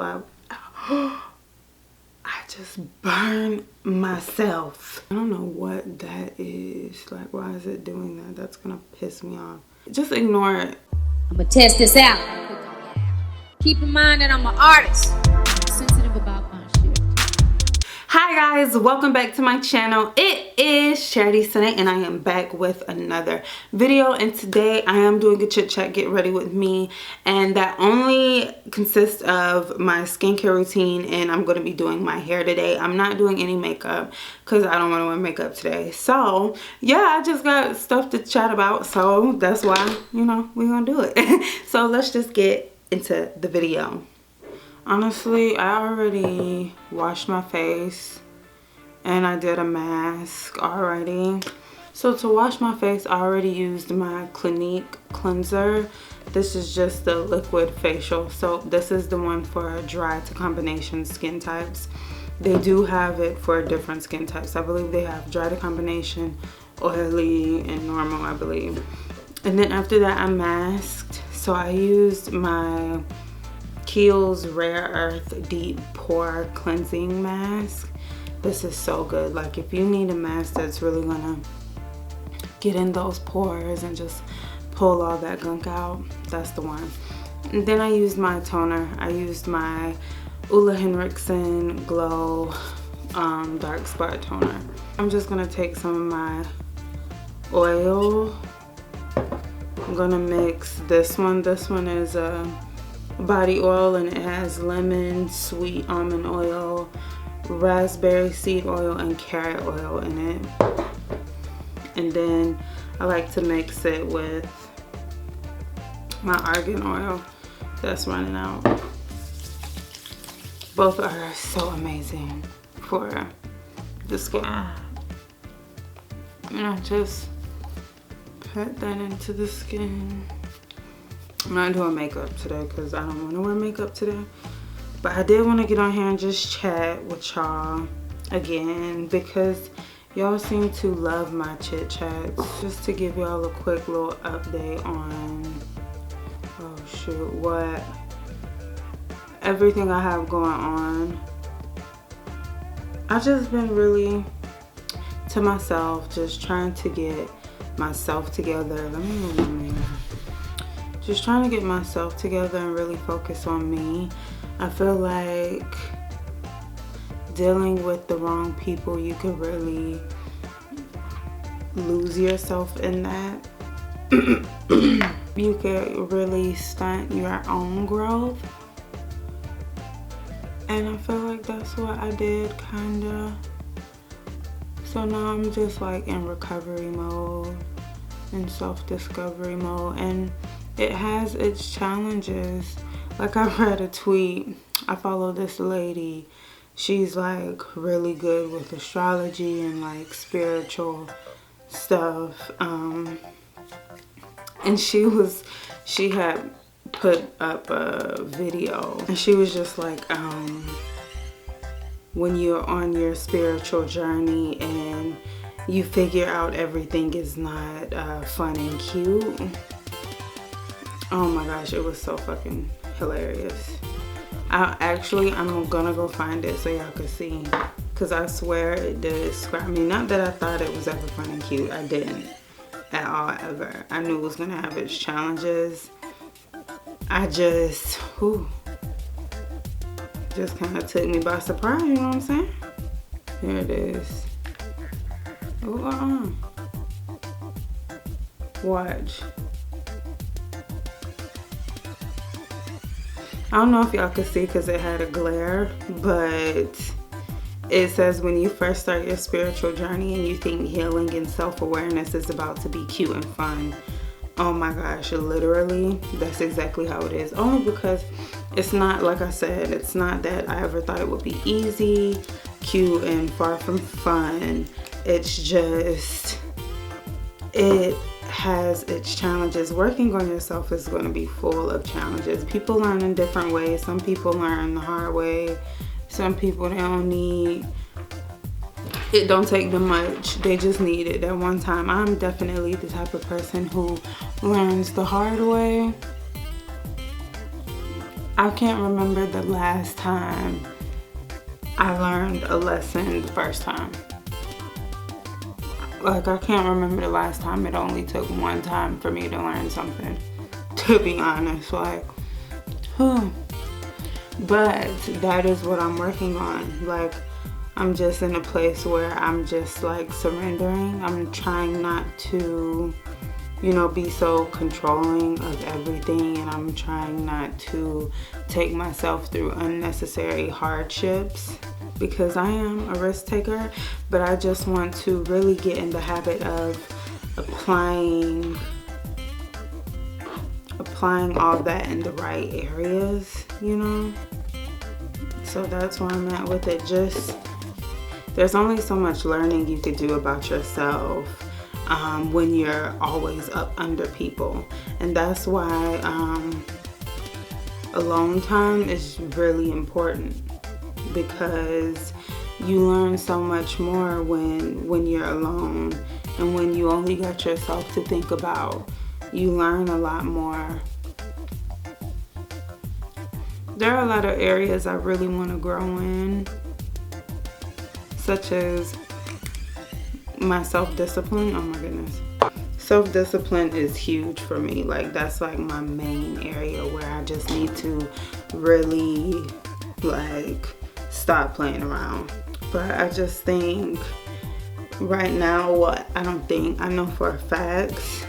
I just burned myself. I don't know what that is. Like, why is it doing that? That's gonna piss me off. Just ignore it. I'm gonna test this out. Keep in mind that I'm an artist. I'm sensitive about my shit. Hi guys, welcome back to my channel. It is Chariti Sinae and I am back with another video, and today I am doing a chit chat get ready with me, and that only consists of my skincare routine, and I'm going to be doing my hair today. I'm not doing any makeup because I don't want to wear makeup today. So yeah, I just got stuff to chat about, so that's why, you know, we're gonna do it. So let's just get into the video. Honestly, I already washed my face and I did a mask already. So to wash my face, I already used my Clinique cleanser. This is just the liquid facial soap. This is the one for dry to combination skin types. They do have it for different skin types. I believe they have dry to combination, oily, and normal, I believe. And then after that, I masked. So I used my Kiehl's Rare Earth Deep Pore Cleansing Mask. This is so good. Like, if you need a mask that's really gonna get in those pores and just pull all that gunk out, that's the one. And then I used my toner. I used my Ulla Henriksen Glow Dark Spot Toner. I'm just gonna take some of my oil. I'm gonna mix this one. This one is a body oil and it has lemon, sweet almond oil, raspberry seed oil, and carrot oil in it. And then I like to mix it with my argan oil that's running out. Both are so amazing for the skin. And I just put that into the skin. I'm not doing makeup today because I don't want to wear makeup today. But I did want to get on here and just chat with y'all again because y'all seem to love my chit chats. Just to give y'all a quick little update on, oh shoot, what everything I have going on. I've just been really to myself, just trying to get myself together. Let me move my mirror. Just trying to get myself together and really focus on me. I feel like dealing with the wrong people, you could really lose yourself in that. You could really stunt your own growth. And I feel like that's what I did, kinda. So now I'm just like in recovery mode and self-discovery mode, and it has its challenges. Like, I read a tweet. I follow this lady. She's like really good with astrology and like spiritual stuff. And she had put up a video and she was just like, when you're on your spiritual journey and you figure out everything is not fun and cute. Oh my gosh, it was so fucking hilarious. I'm gonna go find it so y'all can see, because I swear it did scrap me. Not that I thought it was ever fun and cute. I didn't at all, ever. I knew it was gonna have its challenges. I just kind of took me by surprise, you know what I'm saying? Here it is. Oh, watch. I don't know if y'all could see because it had a glare, but it says when you first start your spiritual journey and you think healing and self-awareness is about to be cute and fun. Oh my gosh, literally, that's exactly how it is. Only because it's not, like I said, it's not that I ever thought it would be easy, cute, and far from fun. It's just, it has its challenges. Working on yourself is going to be full of challenges. People learn in different ways. Some people learn the hard way. Some people, they don't need, it don't take them much. They just need it that one time. I'm definitely the type of person who learns the hard way. I can't remember the last time I learned a lesson the first time. Like, I can't remember the last time. It only took one time for me to learn something, to be honest. Like, but that is what I'm working on. Like, I'm just in a place where I'm just like surrendering. I'm trying not to, you know, be so controlling of everything, and I'm trying not to take myself through unnecessary hardships, because I am a risk taker. But I just want to really get in the habit of applying all that in the right areas, you know. So that's where I'm at with it. Just, there's only so much learning you could do about yourself when you're always up under people. And that's why alone time is really important, because you learn so much more when you're alone, and when you only got yourself to think about, you learn a lot more. There are a lot of areas I really want to grow in, such as my self-discipline. Oh my goodness. Self-discipline is huge for me. Like, that's like my main area where I just need to really like stop playing around. But I just think right now, I know for a fact,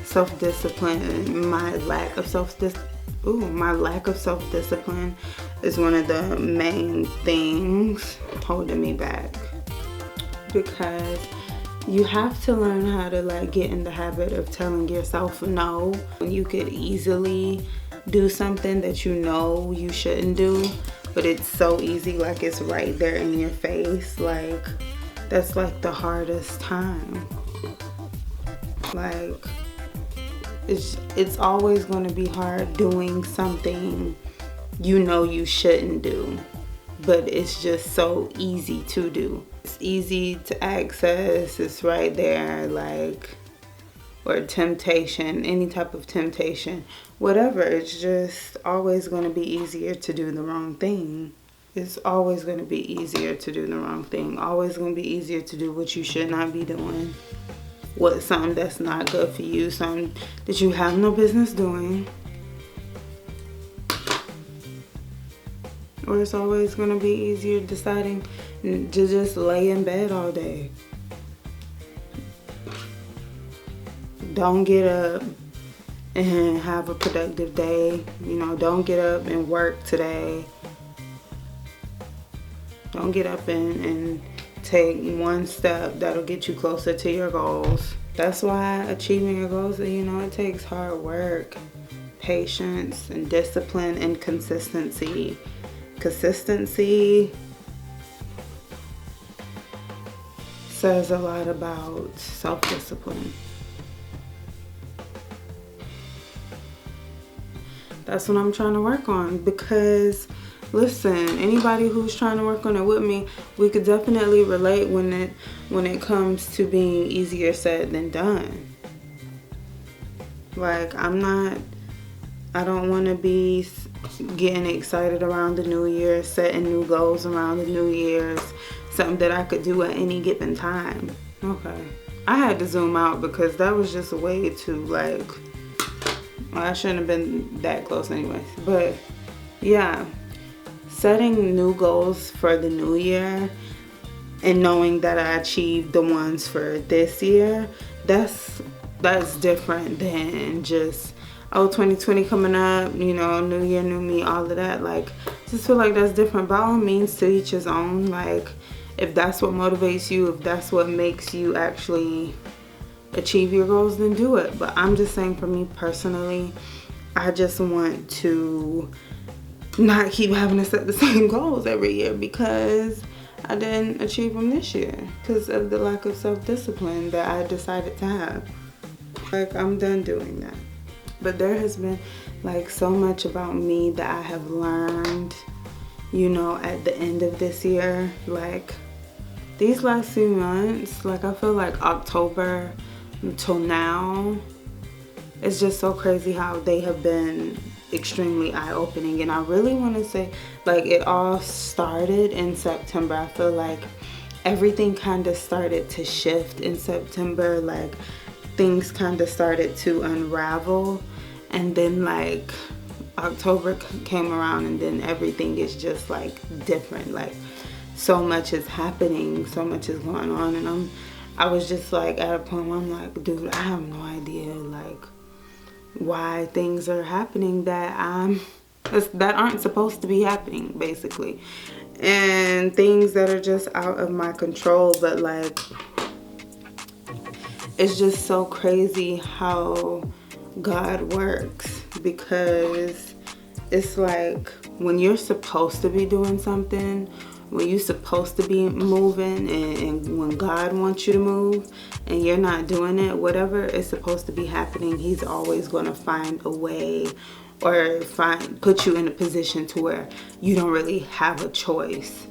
self-discipline, my lack of self-discipline is one of the main things holding me back. Because you have to learn how to like get in the habit of telling yourself no. You could easily do something that you know you shouldn't do, but it's so easy, like it's right there in your face. Like, that's like the hardest time. Like, it's always going to be hard doing something you know you shouldn't do, but it's just so easy to do. It's easy to access, it's right there, like, or temptation, any type of temptation, whatever. It's just always going to be easier to do the wrong thing. It's always going to be easier to do the wrong thing. Always going to be easier to do what you should not be doing. Something that's not good for you, something that you have no business doing. Or it's always going to be easier deciding to just lay in bed all day. Don't get up and have a productive day. You know, don't get up and work today. Don't get up and take one step that'll get you closer to your goals. That's why achieving your goals, you know, it takes hard work, patience, and discipline, and consistency. Consistency says a lot about self-discipline. That's what I'm trying to work on, because listen, anybody who's trying to work on it with me, we could definitely relate when it comes to being easier said than done. Like, I don't want to be getting excited around the new year, setting new goals around the new year's, something that I could do at any given time. Okay, I had to zoom out because that was just way too, like, well, I shouldn't have been that close anyways. But yeah, setting new goals for the new year and knowing that I achieved the ones for this year, that's different than just, oh, 2020 coming up, you know, new year, new me, all of that. Like, just feel like that's different. By all means, to each his own. Like, if that's what motivates you, if that's what makes you actually achieve your goals, then do it. But I'm just saying, for me personally, I just want to not keep having to set the same goals every year because I didn't achieve them this year because of the lack of self-discipline that I decided to have. Like, I'm done doing that. But there has been like so much about me that I have learned, you know, at the end of this year. Like, these last few months, like, I feel like October until now, it's just so crazy how they have been extremely eye-opening. And I really want to say, like, it all started in September. I feel like everything kind of started to shift in September. Like, things kind of started to unravel, and then like October came around, and then everything is just like different. Like, so much is happening, so much is going on, and I was just like at a point where I'm like, dude, I have no idea like why things are happening that aren't supposed to be happening, basically, and things that are just out of my control. But like, it's just so crazy how God works, because it's like when you're supposed to be doing something, when you're supposed to be moving, and when God wants you to move and you're not doing it, whatever is supposed to be happening, he's always going to find a way, or put you in a position to where you don't really have a choice.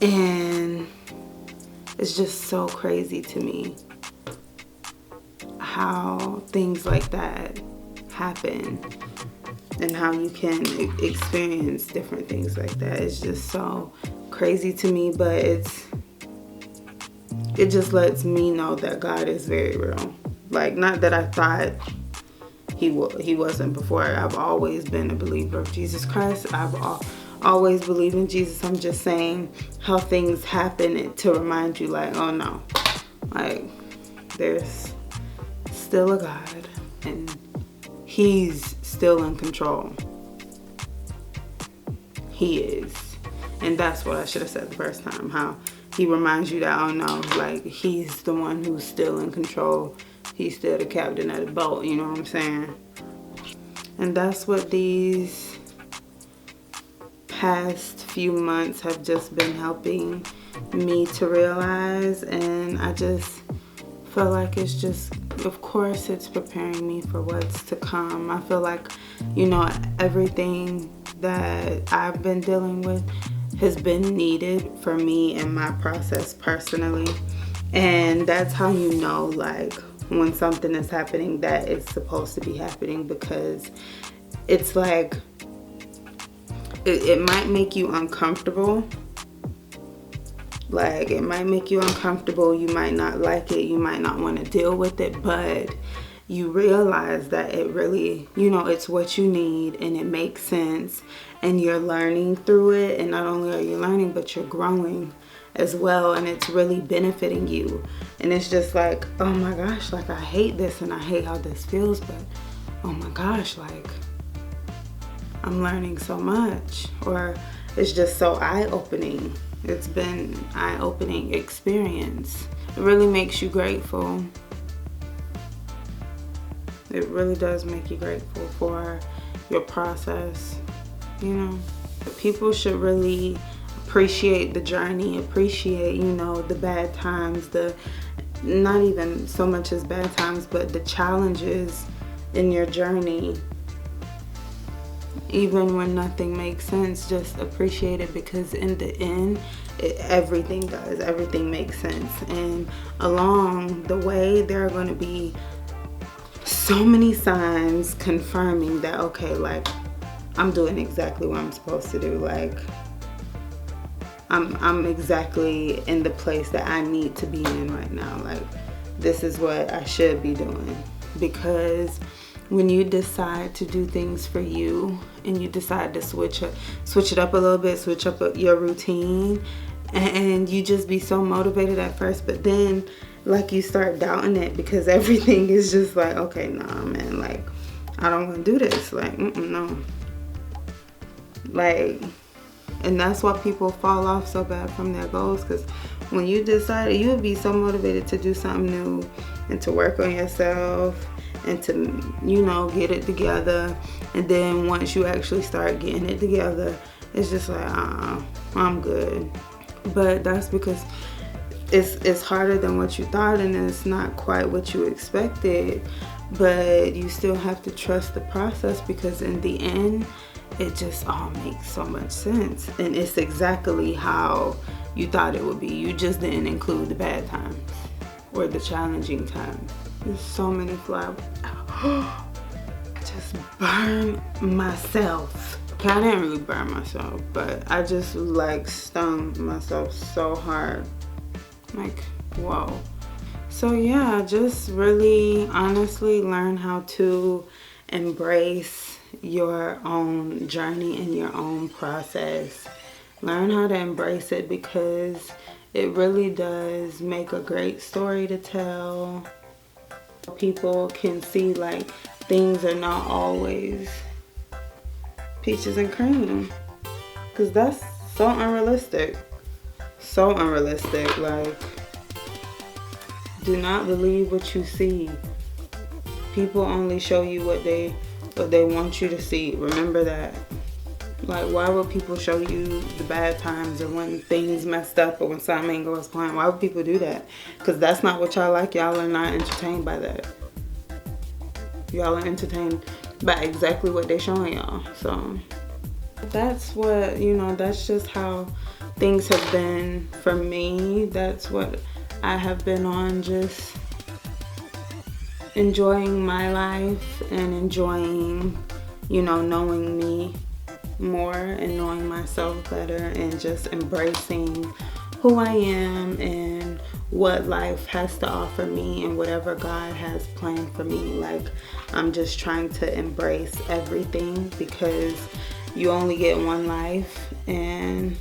And it's just so crazy to me how things like that happen, and how you can experience different things like that. It's just so crazy to me, but it just lets me know that God is very real. Like, not that I thought he wasn't before. I've always been a believer of Jesus Christ. I've always believed in Jesus. I'm just saying how things happen to remind you, like, oh no, like, there's still a God, and he's still in control. He is. And that's what I should have said the first time, how he reminds you that, oh no, like, he's the one who's still in control. He's still the captain of the boat, you know what I'm saying? And that's what these past few months have just been helping me to realize. And I just feel like it's just, of course, it's preparing me for what's to come. I feel like, you know, everything that I've been dealing with has been needed for me and my process personally. And that's how you know, like, when something is happening that is supposed to be happening, because it's like, it might make you uncomfortable. Like, it might make you uncomfortable. You might not like it. You might not want to deal with it, but you realize that it really, you know, it's what you need, and it makes sense, and you're learning through it. And not only are you learning, but you're growing as well, and it's really benefiting you. And it's just like, oh my gosh, like, I hate this and I hate how this feels, but oh my gosh, like, I'm learning so much. Or it's just so eye-opening. It's been an eye-opening experience. It really makes you grateful. It really does make you grateful for your process, you know. People should really appreciate the journey, appreciate, you know, the bad times, not even so much as bad times, but the challenges in your journey. Even when nothing makes sense, just appreciate it, because in the end, everything makes sense. And along the way, there are going to be so many signs confirming that, okay, like, I'm doing exactly what I'm supposed to do. Like, I'm exactly in the place that I need to be in right now. Like, this is what I should be doing. Because when you decide to do things for you, and you decide to switch it up a little bit, switch up your routine, and you just be so motivated at first, but then, like, you start doubting it, because everything is just like, okay, nah, man, like, I don't want to do this. Like, no. Like, and that's why people fall off so bad from their goals, because when you decide, you would be so motivated to do something new and to work on yourself and to, you know, get it together. And then once you actually start getting it together, it's just like, I'm good. But that's because it's harder than what you thought, and it's not quite what you expected. But you still have to trust the process, because in the end, it just all makes so much sense. And it's exactly how you thought it would be. You just didn't include the bad times or the challenging times. There's so many flowers. I just burned myself. I didn't really burn myself, but I just like stung myself so hard. Like, whoa. So yeah, just really honestly learn how to embrace your own journey and your own process. Learn how to embrace it, because it really does make a great story to tell. People can see like things are not always peaches and cream, because that's so unrealistic. So unrealistic. Like, do not believe what you see. People only show you what they want you to see. Remember that. Like, why would people show you the bad times, or when things messed up, or when something ain't going as planned? Why would people do that? Because that's not what y'all like. Y'all are not entertained by that. Y'all are entertained by exactly what they're showing y'all. So that's what, you know, that's just how things have been for me. That's what I have been on, just enjoying my life and enjoying, you know, knowing me more and knowing myself better, and just embracing who I am and what life has to offer me and whatever God has planned for me. Like, I'm just trying to embrace everything, because you only get one life and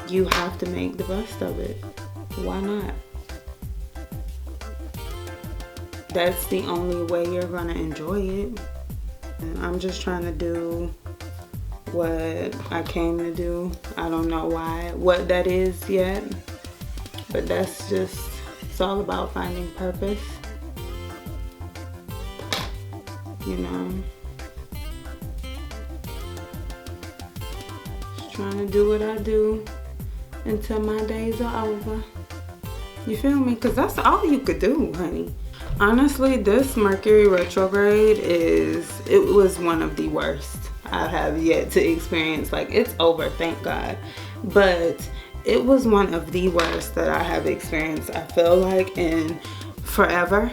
you have to make the best of it. Why not? That's the only way you're gonna enjoy it. And I'm just trying to do what I came to do. I don't know what that is yet, but that's just, it's all about finding purpose, you know. Just trying to do what I do until my days are over. You feel me? Because that's all you could do, honey. Honestly, this Mercury retrograde it was one of the worst I have yet to experience. Like, it's over, thank God. But it was one of the worst that I have experienced, I feel like, in forever.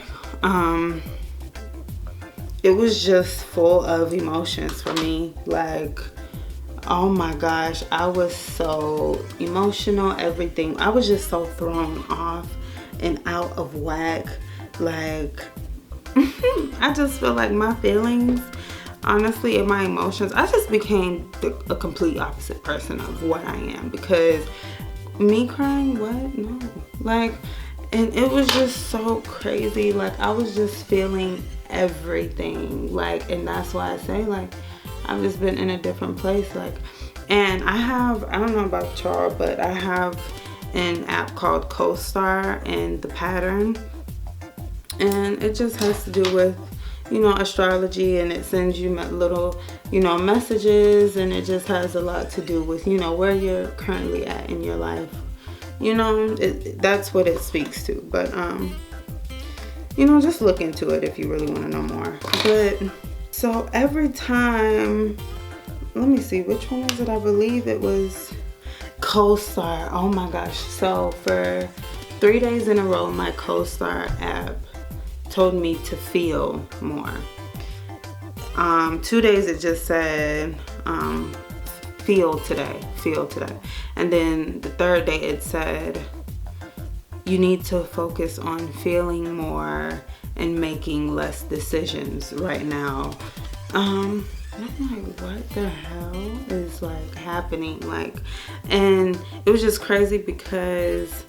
It was just full of emotions for me. Like, oh my gosh, I was so emotional, everything. I was just so thrown off and out of whack. Like, I just feel like my feelings, honestly, and my emotions, I just became a complete opposite person of what I am. Because me crying, what? No. Like, and it was just so crazy. Like, I was just feeling everything. Like, and that's why I say, like, I've just been in a different place. Like, and I don't know about y'all, but I have an app called Costar and the pattern. And it just has to do with, you know, astrology, and it sends you little, you know, messages, and it just has a lot to do with, you know, where you're currently at in your life. You know, that's what it speaks to. But, you know, just look into it if you really want to know more. But, so every time, let me see, which one was it? I believe it was Costar. Oh my gosh. So for 3 days in a row, my Costar app told me to feel more. 2 days it just said feel today. And then the 3rd day it said you need to focus on feeling more and making less decisions right now. I'm like, what the hell is like happening? Like, and it was just crazy because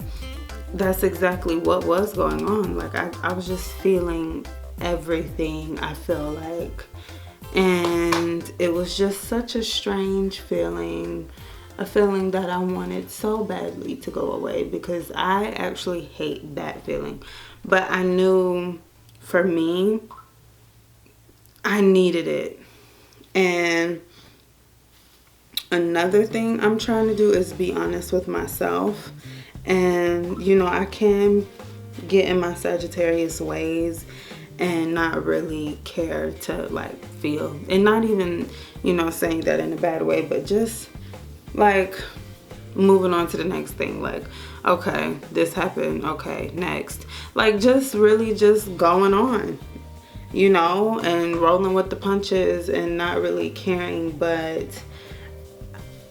that's exactly what was going on. Like, I was just feeling everything, I feel like. And it was just such a strange feeling. A feeling that I wanted so badly to go away, because I actually hate that feeling. But I knew for me, I needed it. And another thing I'm trying to do is be honest with myself. And, you know, I can get in my Sagittarius ways and not really care to, like, feel. And not even, you know, saying that in a bad way, but just, like, moving on to the next thing. Like, okay, this happened. Okay, next. Like, just really just going on. you know, and rolling with the punches and not really caring. But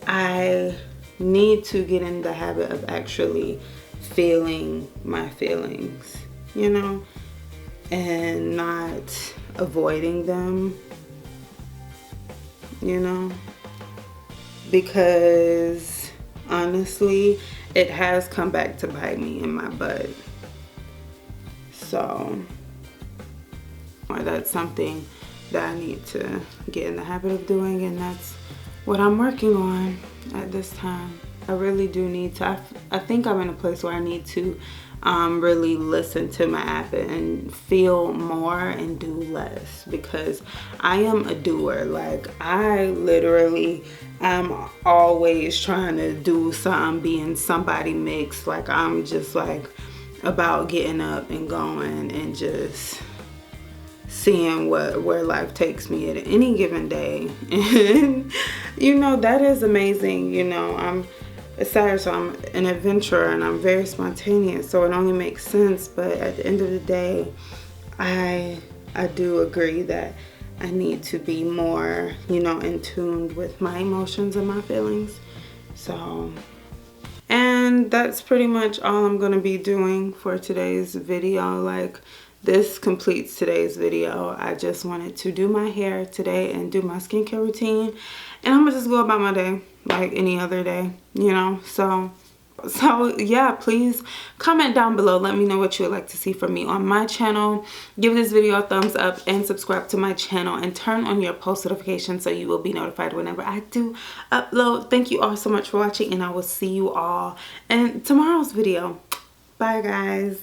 I need to get in the habit of actually feeling my feelings, you know, and not avoiding them, you know, because honestly, it has come back to bite me in my butt. So that's something that I need to get in the habit of doing, and that's what I'm working on at this time. I really do need to. I think I'm in a place where I need to really listen to my app and feel more and do less, because I am a doer. Like, I literally am always trying to do something, being somebody mix. Like, I'm just like about getting up and going and just seeing where life takes me at any given day. And you know, that is amazing. You know, I'm a Sagittarius, so I'm an adventurer and I'm very spontaneous, so it only makes sense. But at the end of the day, I do agree that I need to be more, you know, in tune with my emotions and my feelings. So, and that's pretty much all I'm gonna be doing for today's video. Like, this completes today's video. I just wanted to do my hair today and do my skincare routine, and I'm gonna just go about my day like any other day, you know. So yeah, please comment down below. Let me know what you would like to see from me on my channel. Give this video a thumbs up and subscribe to my channel, and turn on your post notifications so you will be notified whenever I do upload. Thank you all so much for watching, and I will see you all in tomorrow's video. Bye, guys.